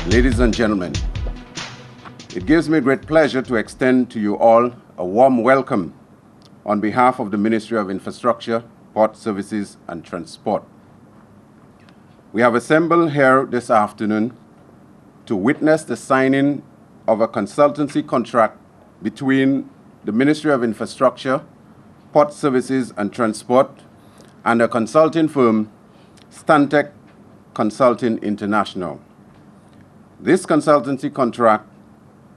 Ladies and gentlemen, it gives me great pleasure to extend to you all a warm welcome on behalf of the Ministry of Infrastructure, Port Services and Transport. We have assembled here this afternoon to witness the signing of a consultancy contract between the Ministry of Infrastructure, Port Services and Transport and a consulting firm, Stantec Consulting International. This consultancy contract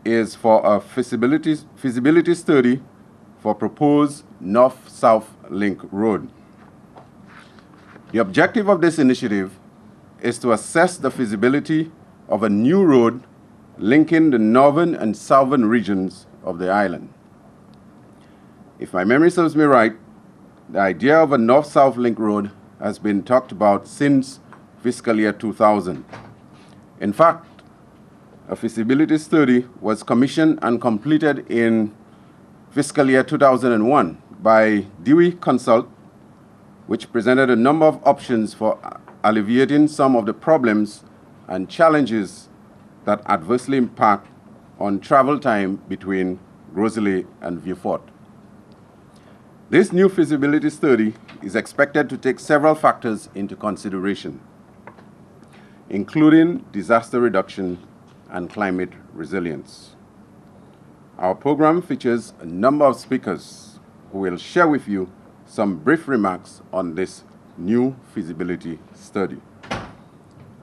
is for a feasibility study for proposed North-South Link Road. The objective of this initiative is to assess the feasibility of a new road linking the northern and southern regions of the island. If my memory serves me right, the idea of a North-South Link Road has been talked about since fiscal year 2000. In fact, a feasibility study was commissioned and completed in fiscal year 2001 by Dewey Consult, which presented a number of options for alleviating some of the problems and challenges that adversely impact on travel time between Gros Islet and Vieux Fort. This new feasibility study is expected to take several factors into consideration, including disaster reduction and climate resilience. Our program features a number of speakers who will share with you some brief remarks on this new feasibility study.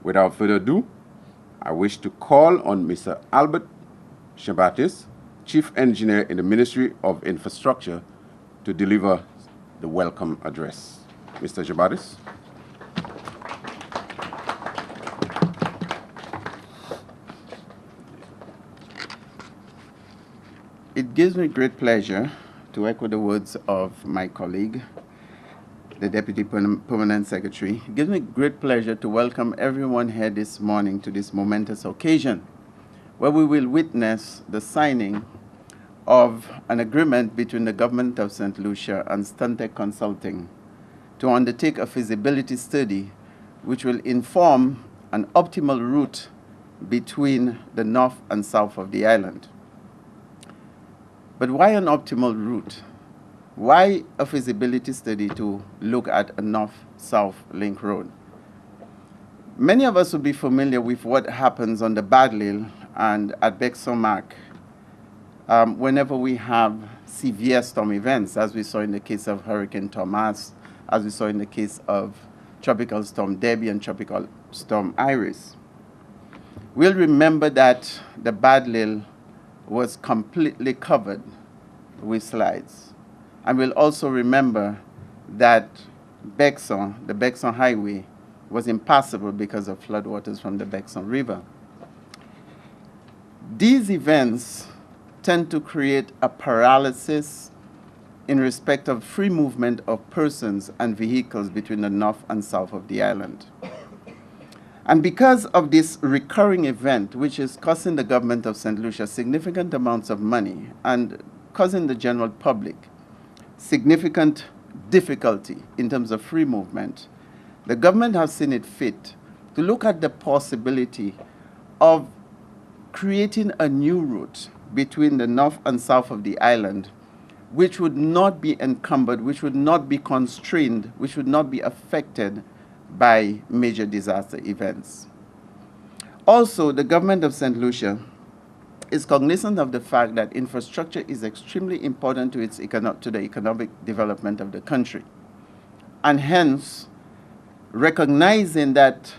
Without further ado, I wish to call on Mr. Albert Jean-Baptiste, Chief Engineer in the Ministry of Infrastructure, to deliver the welcome address. Mr. Jean-Baptiste. It gives me great pleasure to echo the words of my colleague, the Deputy Permanent Secretary. It gives me great pleasure to welcome everyone here this morning to this momentous occasion, where we will witness the signing of an agreement between the Government of St. Lucia and Stantec Consulting to undertake a feasibility study which will inform an optimal route between the north and south of the island. But why an optimal route? Why a feasibility study to look at a north-south link road? Many of us will be familiar with what happens on the Baglil and at Bexon-Mac whenever we have severe storm events, as we saw in the case of Hurricane Thomas, as we saw in the case of Tropical Storm Debbie and Tropical Storm Iris. We'll remember that the Baglil was completely covered with slides. And we'll also remember that Bexon, the Bexon Highway, was impassable because of floodwaters from the Bexon River. These events tend to create a paralysis in respect of free movement of persons and vehicles between the north and south of the island. And because of this recurring event, which is costing the government of St. Lucia significant amounts of money and causing the general public significant difficulty in terms of free movement, the government has seen it fit to look at the possibility of creating a new route between the north and south of the island, which would not be encumbered, which would not be constrained, which would not be affected by major disaster events. Also, the government of St. Lucia is cognizant of the fact that infrastructure is extremely important to the economic development of the country. And hence, recognizing that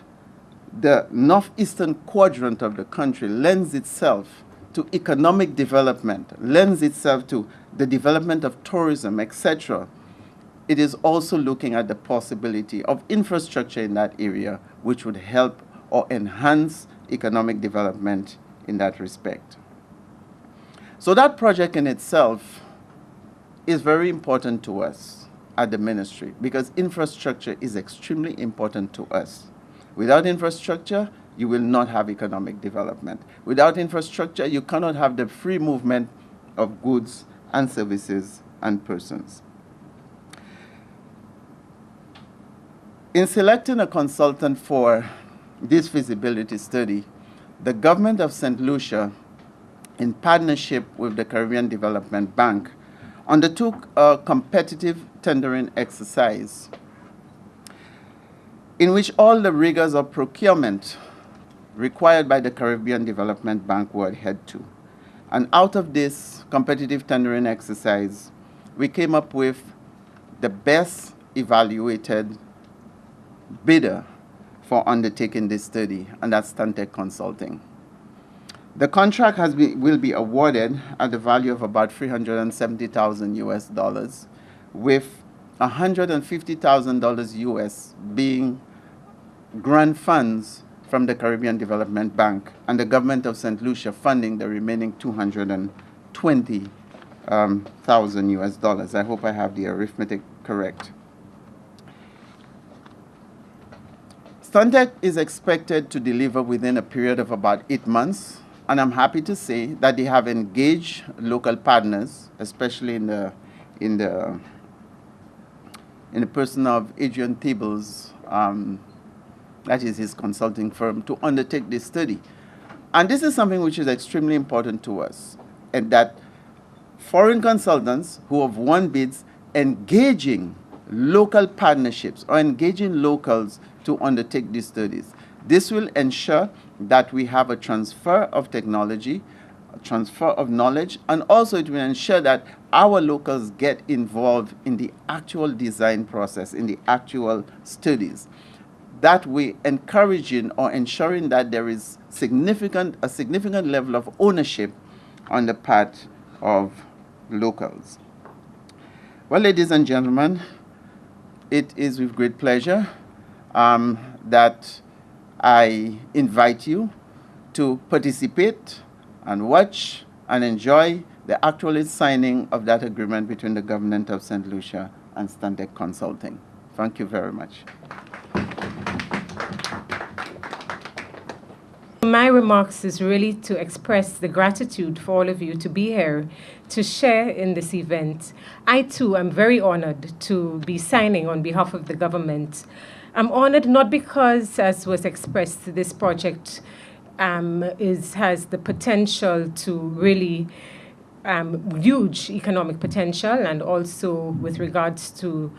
the northeastern quadrant of the country lends itself to economic development, lends itself to the development of tourism, etc., it is also looking at the possibility of infrastructure in that area which would help or enhance economic development in that respect. So that project in itself is very important to us at the ministry because infrastructure is extremely important to us. Without infrastructure, you will not have economic development. Without infrastructure, you cannot have the free movement of goods and services and persons. In selecting a consultant for this feasibility study, the government of St. Lucia, in partnership with the Caribbean Development Bank, undertook a competitive tendering exercise in which all the rigors of procurement required by the Caribbean Development Bank were adhered to. And out of this competitive tendering exercise, we came up with the best evaluated bidder for undertaking this study, and that's Stantec Consulting. The contract will be awarded at the value of about $370,000 US, with $150,000 US being grant funds from the Caribbean Development Bank, and the government of St. Lucia funding the remaining $220,000 US. I hope I have the arithmetic correct. Stantec is expected to deliver within a period of about 8 months, and I'm happy to say that they have engaged local partners, especially in the person of Adrian Tables, that is his consulting firm, to undertake this study. And this is something which is extremely important to us, and that foreign consultants who have won bids engaging local partnerships or engaging locals to undertake these studies. This will ensure that we have a transfer of technology, a transfer of knowledge, and also it will ensure that our locals get involved in the actual design process, in the actual studies. That we encouraging or ensuring that there is a significant level of ownership on the part of locals. Well, ladies and gentlemen, it is with great pleasure that I invite you to participate and watch and enjoy the actual signing of that agreement between the government of St. Lucia and Stantec Consulting. Thank you very much. My remarks is really to express the gratitude for all of you to be here to share in this event. I too am very honored to be signing on behalf of the government. I'm honored not because, as was expressed, this project has the potential to really huge economic potential, and also with regards to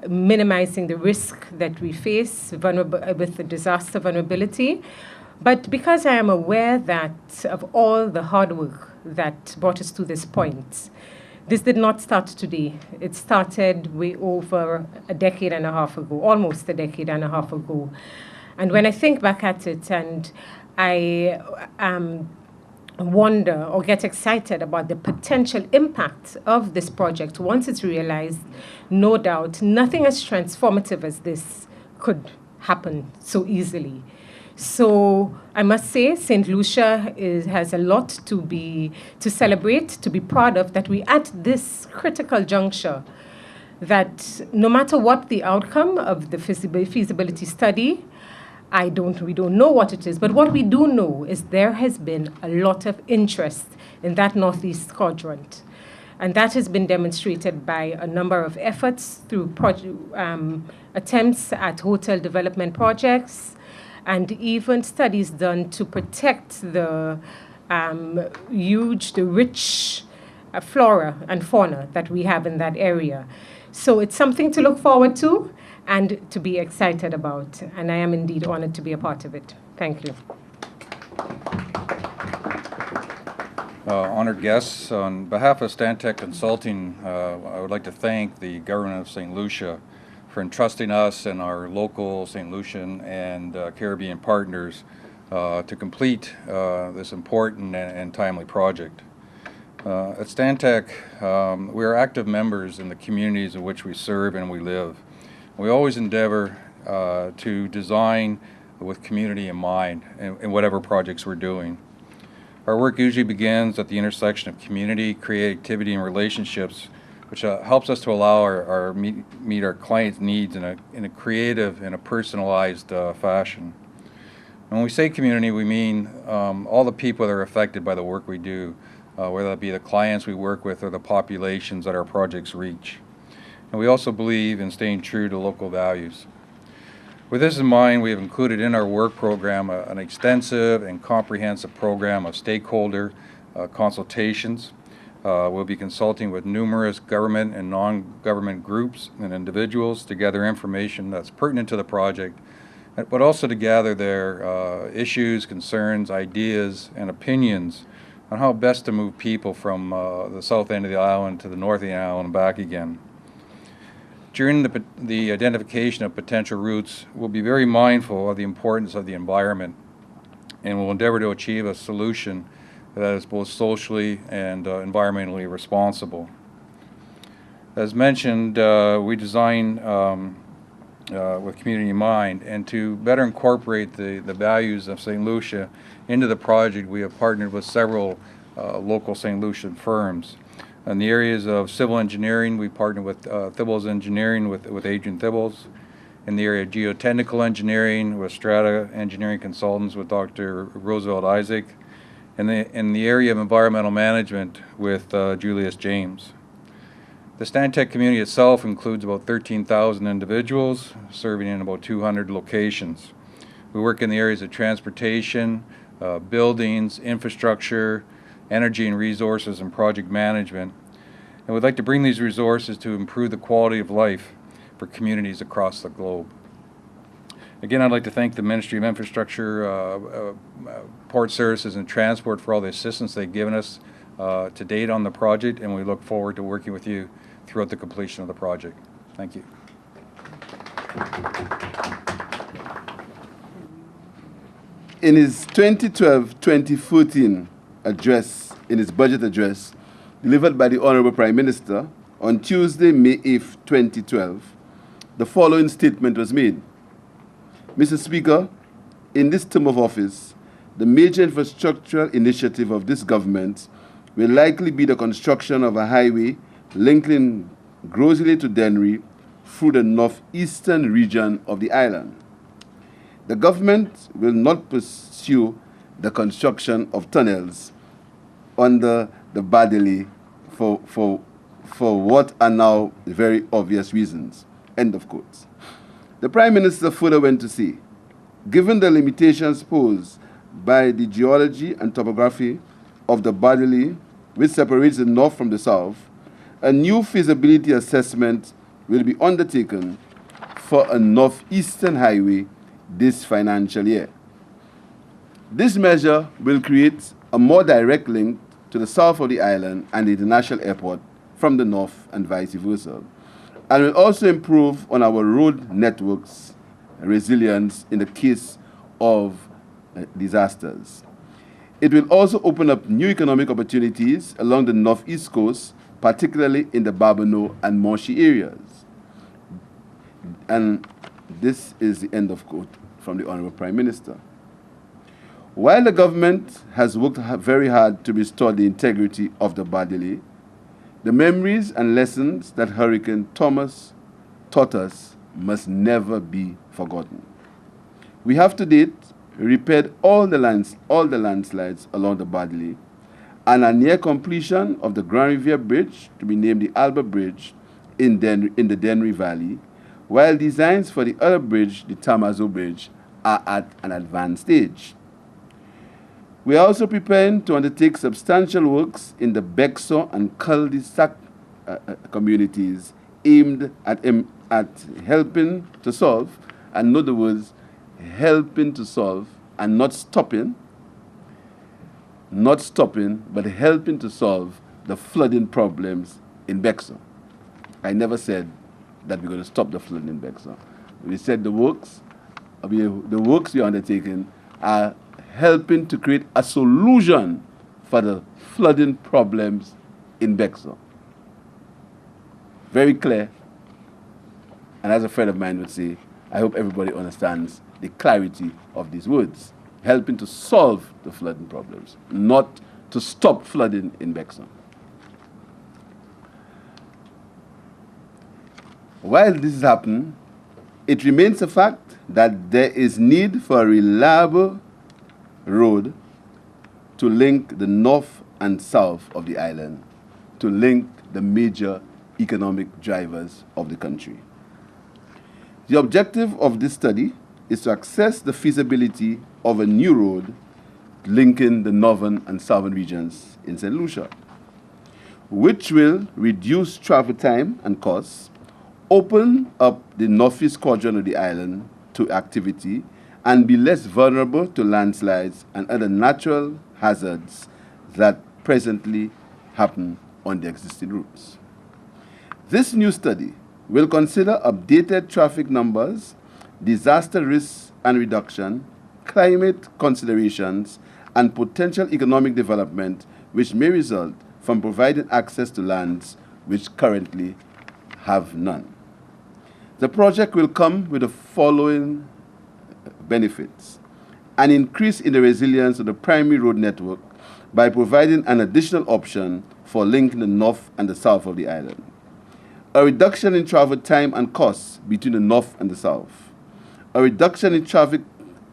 minimizing the risk that we face with the disaster vulnerability, but because I am aware that of all the hard work that brought us to this point. This did not start today. It started way over a decade and a half ago, almost a decade and a half ago. And when I think back at it and I wonder or get excited about the potential impact of this project once it's realized, no doubt nothing as transformative as this could happen so easily. So I must say St. Lucia has a lot to celebrate, to be proud of, that we at this critical juncture, that no matter what the outcome of the feasibility study, we don't know what it is, but what we do know is there has been a lot of interest in that northeast quadrant. And that has been demonstrated by a number of efforts through attempts at hotel development projects, and even studies done to protect the rich flora and fauna that we have in that area. So it's something to look forward to and to be excited about. And I am indeed honored to be a part of it. Thank you. Honored guests, on behalf of Stantec Consulting, I would like to thank the government of St. Lucia for entrusting us and our local St. Lucian and Caribbean partners to complete this important and timely project. At Stantec, we are active members in the communities in which we serve and we live. We always endeavor to design with community in mind in whatever projects we're doing. Our work usually begins at the intersection of community, creativity, and relationships, which helps us to allow meet our clients' needs in a creative and a personalized fashion. And when we say community, we mean all the people that are affected by the work we do, whether that be the clients we work with or the populations that our projects reach. And we also believe in staying true to local values. With this in mind, we have included in our work program an extensive and comprehensive program of stakeholder consultations. We'll be consulting with numerous government and non-government groups and individuals to gather information that's pertinent to the project, but also to gather their issues, concerns, ideas, and opinions on how best to move people from the south end of the island to the north end of the island and back again. During the identification of potential routes, we'll be very mindful of the importance of the environment, and we'll endeavor to achieve a solution that is both socially and environmentally responsible. As mentioned, we design with community in mind, and to better incorporate the values of St. Lucia into the project, we have partnered with several local St. Lucian firms. In the areas of civil engineering, we partner with Thibbles Engineering with Adrian Thibbles. In the area of geotechnical engineering, with Strata Engineering Consultants with Dr. Roosevelt Isaac. In the area of environmental management with Julius James. The Stantec community itself includes about 13,000 individuals serving in about 200 locations. We work in the areas of transportation, buildings, infrastructure, energy and resources, and project management. And we'd like to bring these resources to improve the quality of life for communities across the globe. Again, I'd like to thank the Ministry of Infrastructure, Port Services and Transport for all the assistance they've given us to date on the project, and we look forward to working with you throughout the completion of the project. Thank you. In his 2012-2014 address, in his budget address, delivered by the Honorable Prime Minister on Tuesday, May 8, 2012, the following statement was made. Mr. Speaker, in this term of office, the major infrastructural initiative of this government will likely be the construction of a highway linking Gros Islet to Dennery through the northeastern region of the island. The government will not pursue the construction of tunnels under the Babonneau for what are now very obvious reasons. End of quotes. The Prime Minister further went to say, given the limitations posed by the geology and topography of the Babonneau, which separates the north from the south, a new feasibility assessment will be undertaken for a northeastern highway this financial year. This measure will create a more direct link to the south of the island and the international airport from the north and vice versa, and will also improve on our road network's resilience in the case of disasters. It will also open up new economic opportunities along the northeast coast, particularly in the Babonneau and Monchy areas. And this is the end of quote from the Honorable Prime Minister. While the government has worked very hard to restore the integrity of the Babonneau, the memories and lessons that Hurricane Thomas taught us must never be forgotten. We have to date repaired all the landslides along the Babonneau and are near completion of the Grand Riviere Bridge, to be named the Albert Bridge, in the Dennery Valley, while designs for the other bridge, the Tamazo Bridge, are at an advanced stage. We are also preparing to undertake substantial works in the Bexor and cul-de-sac communities aimed at helping to solve, and note the words, helping to solve, and not stopping, but helping to solve the flooding problems in Bexor. I never said that we're going to stop the flooding in Bexor. We said the works we are undertaking are helping to create a solution for the flooding problems in Bexor. Very clear. And as a friend of mine would say, I hope everybody understands the clarity of these words. Helping to solve the flooding problems, not to stop flooding in Bexor. While this is happening, it remains a fact that there is need for a reliable road to link the north and south of the island, to link the major economic drivers of the country. The objective of this study is to assess the feasibility of a new road linking the northern and southern regions in St. Lucia, which will reduce travel time and costs, open up the northeast quadrant of the island to activity, and be less vulnerable to landslides and other natural hazards that presently happen on the existing routes. This new study will consider updated traffic numbers, disaster risks and reduction, climate considerations, and potential economic development which may result from providing access to lands which currently have none. The project will come with the following benefits: an increase in the resilience of the primary road network by providing an additional option for linking the north and the south of the island, a reduction in travel time and costs between the north and the south, a reduction in traffic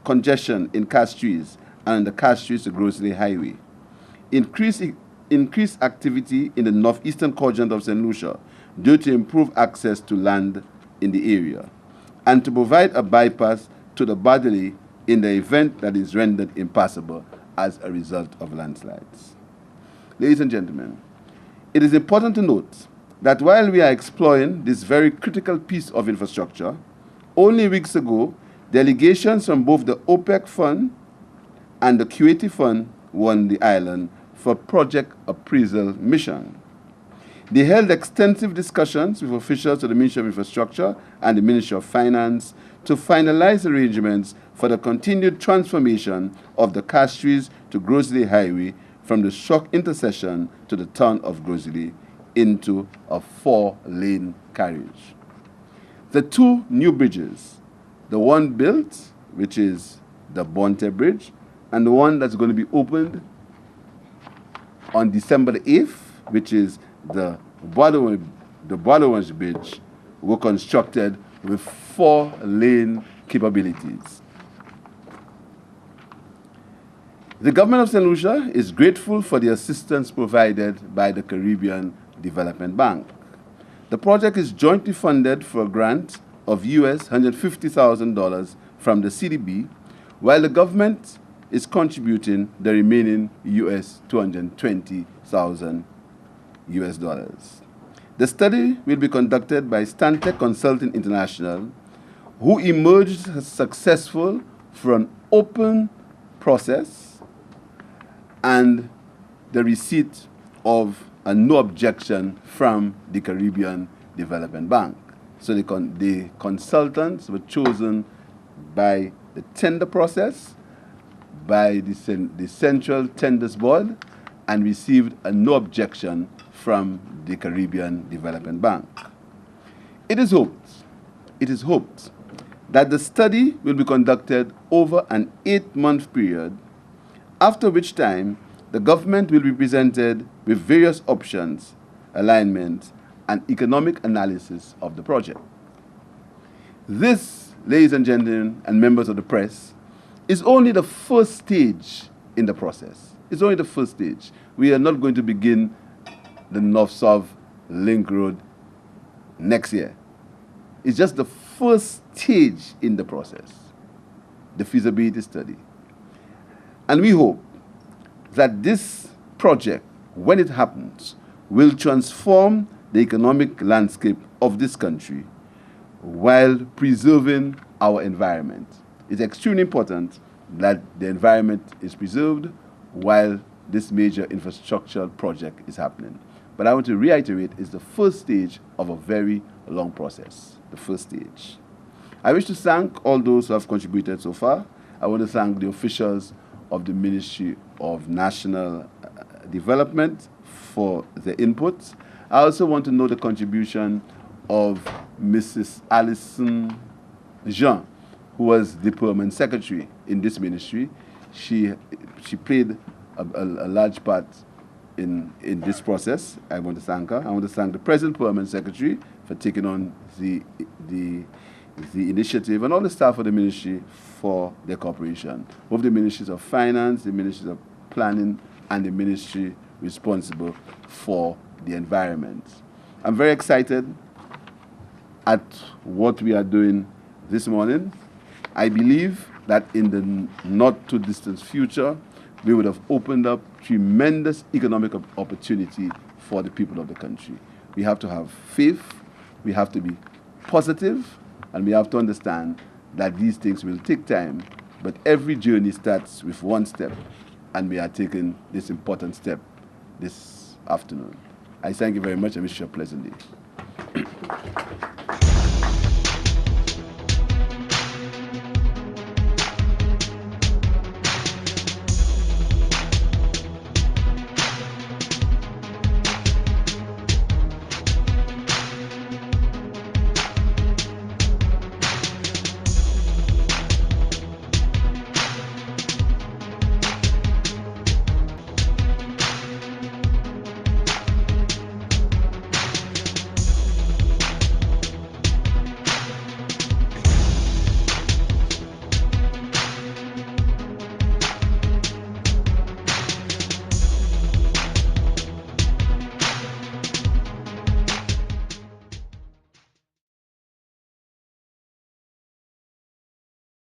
congestion in Castries and the Castries to Gros Islet Highway, increased activity in the northeastern quadrant of St. Lucia due to improved access to land in the area, and to provide a bypass to the Babonneau in the event that is rendered impassable as a result of landslides. Ladies and gentlemen, it is important to note that while we are exploring this very critical piece of infrastructure, only weeks ago, delegations from both the OPEC Fund and the Kuwaiti Fund were on the island for project appraisal mission. They held extensive discussions with officials of the Ministry of Infrastructure and the Ministry of Finance to finalize arrangements for the continued transformation of the Castries to Gros Islet Highway from the shock intersection to the town of Gros Islet into a 4-lane carriage. The two new bridges, the one built, which is the Bonte Bridge, and the one that's going to be opened on December the 8th, which is the Babonneau Bridge, were constructed with 4-lane capabilities. The government of St. Lucia is grateful for the assistance provided by the Caribbean Development Bank. The project is jointly funded for a grant of US $150,000 from the CDB, while the government is contributing the remaining US $220,000. The study will be conducted by Stantec Consulting International, who emerged successful for an open process and the receipt of a no objection from the Caribbean Development Bank. So the consultants were chosen by the tender process, by the Central Tenders Board, and received a no objection from the Caribbean Development Bank. It is hoped that the study will be conducted over an 8-month period, after which time the government will be presented with various options, alignment, and economic analysis of the project. This, ladies and gentlemen and members of the press, is only the first stage in the process. It's only the first stage. We are not going to begin the North-South Link Road next year. It's just the first stage in the process, the feasibility study. And we hope that this project, when it happens, will transform the economic landscape of this country while preserving our environment. It's extremely important that the environment is preserved while this major infrastructural project is happening. But I want to reiterate, it's the first stage of a very long process, the first stage. I wish to thank all those who have contributed so far. I want to thank the officials of the Ministry of National Development for the input. I also want to know the contribution of Mrs. ALISON Jean, who was the permanent secretary in this ministry. She played a large part in this process. I want to thank her. I want to thank the present permanent secretary for taking on the initiative, and all the staff of the ministry for their cooperation. Both the ministries of finance, the ministries of planning, and the ministry responsible for the environment. I'm very excited at what we are doing this morning. I believe that in the not too distant future, we would have opened up tremendous economic opportunity for the people of the country. We have to have faith, we have to be positive, and we have to understand that these things will take time, but every journey starts with one step, and we are taking this important step this afternoon. I thank you very much and wish you a pleasant day.